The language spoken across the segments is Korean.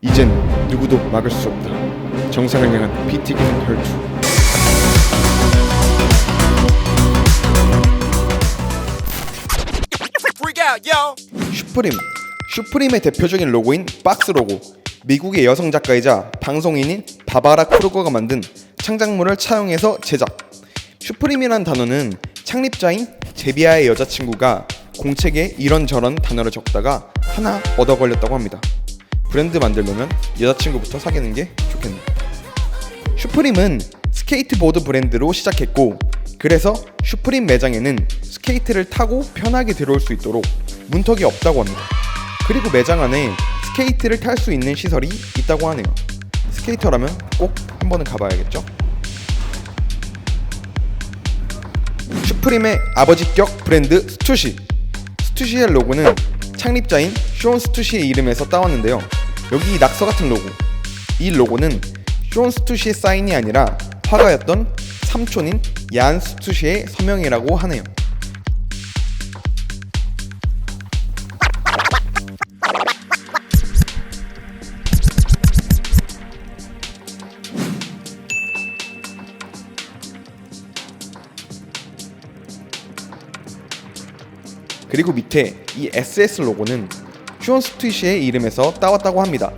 이젠 누구도 막을 수 없다. 정상을 향한 피 튀기는 혈투. 슈프림의 대표적인 로고인 박스 로고. 미국의 여성 작가이자 방송인인 바바라 크루거가 만든 창작물을 차용해서 제작. 슈프림이란 단어는 창립자인 제비아의 여자친구가 공책에 이런저런 단어를 적다가 하나 얻어 걸렸다고 합니다. 브랜드 만들려면 여자친구부터 사귀는 게 좋겠네. 슈프림은 스케이트보드 브랜드로 시작했고, 그래서 슈프림 매장에는 스케이트를 타고 편하게 들어올 수 있도록 문턱이 없다고 합니다. 그리고 매장 안에 스케이트를 탈 수 있는 시설이 있다고 하네요. 스케이터라면 꼭 한 번은 가봐야겠죠? 슈프림의 아버지격 브랜드 스투시. 스투시의 로고는 창립자인 쇼온 스투시의 이름에서 따왔는데요. 여기 낙서 같은 로고. 이 로고는 쇼온 스투시의 사인이 아니라 화가였던 삼촌인 얀 스투시의 서명이라고 하네요. 그리고 밑에 이 SS 로고는 쇼온 스투시의 이름에서 따왔다고 합니다.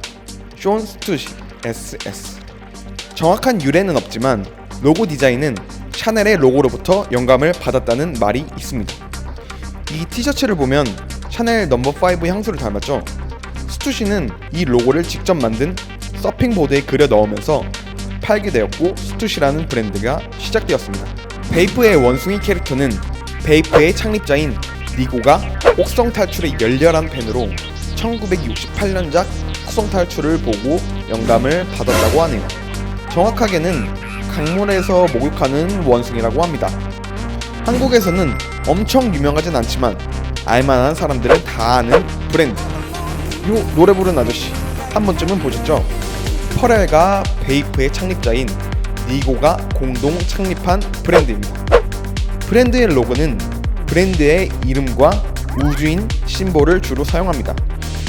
쇼온 스투시 SS. 정확한 유래는 없지만 로고 디자인은 샤넬의 로고로부터 영감을 받았다는 말이 있습니다. 이 티셔츠를 보면 샤넬 넘버5 향수를 닮았죠. 스투시는 이 로고를 직접 만든 서핑보드에 그려 넣으면서 팔게 되었고, 스투시라는 브랜드가 시작되었습니다. 베이프의 원숭이 캐릭터는 베이프의 창립자인 니고가 혹성 탈출의 열렬한 팬으로 1968년작 혹성 탈출을 보고 영감을 받았다고 하네요. 정확하게는 강물에서 목욕하는 원숭이라고 합니다. 한국에서는 엄청 유명하진 않지만 알만한 사람들은 다 아는 브랜드. 요 노래 부르는 아저씨 한 번쯤은 보셨죠? 퍼렐과 베이프의 창립자인 니고가 공동 창립한 브랜드입니다. 브랜드의 로고는 브랜드의 이름과 우주인 심볼을 주로 사용합니다.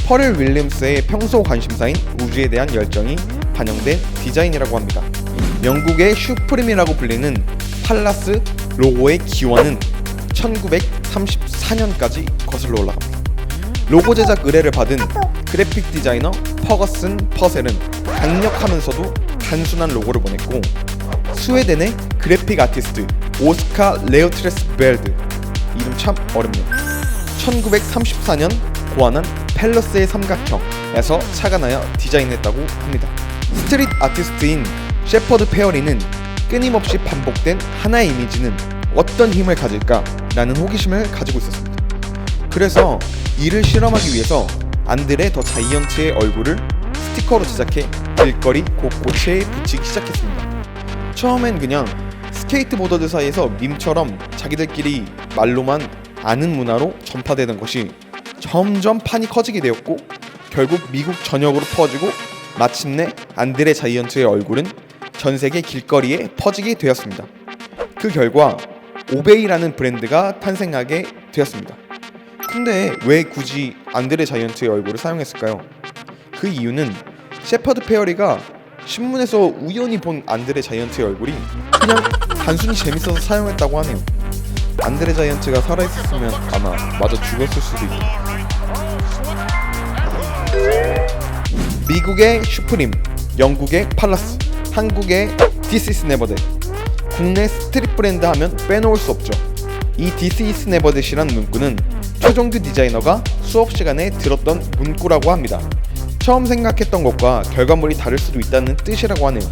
퍼렐 윌리엄스의 평소 관심사인 우주에 대한 열정이 반영된 디자인이라고 합니다. 영국의 슈프림이라고 불리는 팔라스 로고의 기원은 1934년까지 거슬러 올라갑니다. 로고 제작 의뢰를 받은 그래픽 디자이너 퍼거슨 퍼셀은 강력하면서도 단순한 로고를 보냈고, 스웨덴의 그래픽 아티스트 오스카 레오트레스벨드, 이름 참 어렵네요. 1934년 고안한 팰러스의 삼각형에서 착안하여 디자인했다고 합니다. 스트릿 아티스트인 셰퍼드 페어리는 끊임없이 반복된 하나의 이미지는 어떤 힘을 가질까 라는 호기심을 가지고 있었습니다. 그래서 이를 실험하기 위해서 안드레 더 자이언트의 얼굴을 스티커로 제작해 길거리 곳곳에 붙이기 시작했습니다. 처음엔 그냥 스케이트보더들 사이에서 밈처럼 자기들끼리 말로만 아는 문화로 전파되던 것이 점점 판이 커지게 되었고, 결국 미국 전역으로 퍼지고 마침내 안드레 자이언트의 얼굴은 전세계 길거리에 퍼지게 되었습니다. 그 결과 오베이라는 브랜드가 탄생하게 되었습니다. 근데 왜 굳이 안드레 자이언트의 얼굴을 사용했을까요? 그 이유는 셰퍼드 페어리가 신문에서 우연히 본 안드레 자이언트의 얼굴이 그냥 단순히 재밌어서 사용했다고 하네요. 안드레 자이언트가 살아있었으면 아마 마저 죽었을 수도 있고. 미국의 슈프림, 영국의 팔라스, 한국의 This is never that. 국내 스트릿 브랜드 하면 빼놓을 수 없죠. 이 This is never that이란 문구는 최종규 디자이너가 수업 시간에 들었던 문구라고 합니다. 처음 생각했던 것과 결과물이 다를 수도 있다는 뜻이라고 하네요.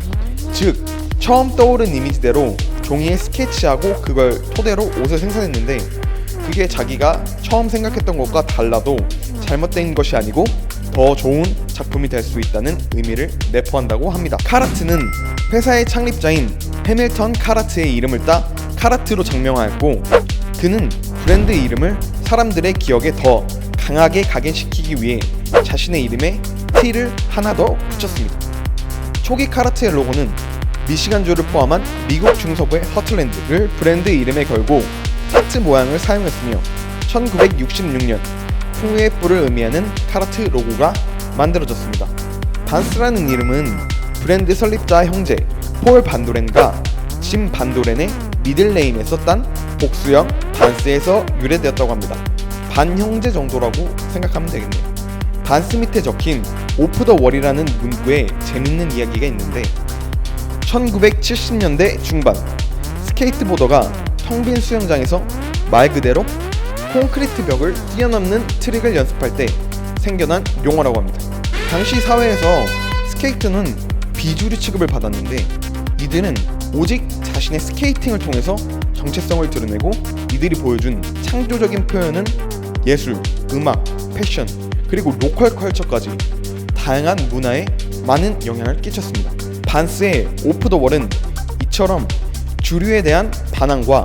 즉, 처음 떠오른 이미지대로 종이에 스케치하고 그걸 토대로 옷을 생산했는데, 그게 자기가 처음 생각했던 것과 달라도 잘못된 것이 아니고 더 좋은 작품이 될 수 있다는 의미를 내포한다고 합니다. 카라트는 회사의 창립자인 해밀턴 카라트의 이름을 따 카라트로 장명하였고, 그는 브랜드 이름을 사람들의 기억에 더 강하게 각인시키기 위해 자신의 이름에 T를 하나 더 붙였습니다. 초기 카라트의 로고는 미시간주를 포함한 미국 중서부의 허틀랜드를 브랜드 이름에 걸고 하트 모양을 사용했으며, 1966년 풍류의 뿔을 의미하는 카라트 로고가 만들어졌습니다. 반스라는 이름은 브랜드 설립자 형제 폴 반도렌과 짐 반도렌의 미들네임에 썼단 복수형 반스에서 유래되었다고 합니다. 반형제 정도라고 생각하면 되겠네요. 반스 밑에 적힌 오프 더 월이라는 문구에 재밌는 이야기가 있는데 1970년대 중반 스케이트보더가 텅 빈 수영장에서 말 그대로 콘크리트 벽을 뛰어넘는 트릭을 연습할 때 생겨난 용어라고 합니다. 당시 사회에서 스케이트는 비주류 취급을 받았는데 이들은 오직 자신의 스케이팅을 통해서 정체성을 드러내고 이들이 보여준 창조적인 표현은 예술, 음악, 패션, 그리고 로컬 컬처까지 다양한 문화에 많은 영향을 끼쳤습니다. 반스의 오프 더 월은 이처럼 주류에 대한 반항과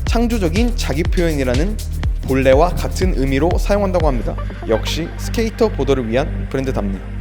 창조적인 자기 표현이라는 본래와 같은 의미로 사용한다고 합니다. 역시 스케이터 보더를 위한 브랜드답네요.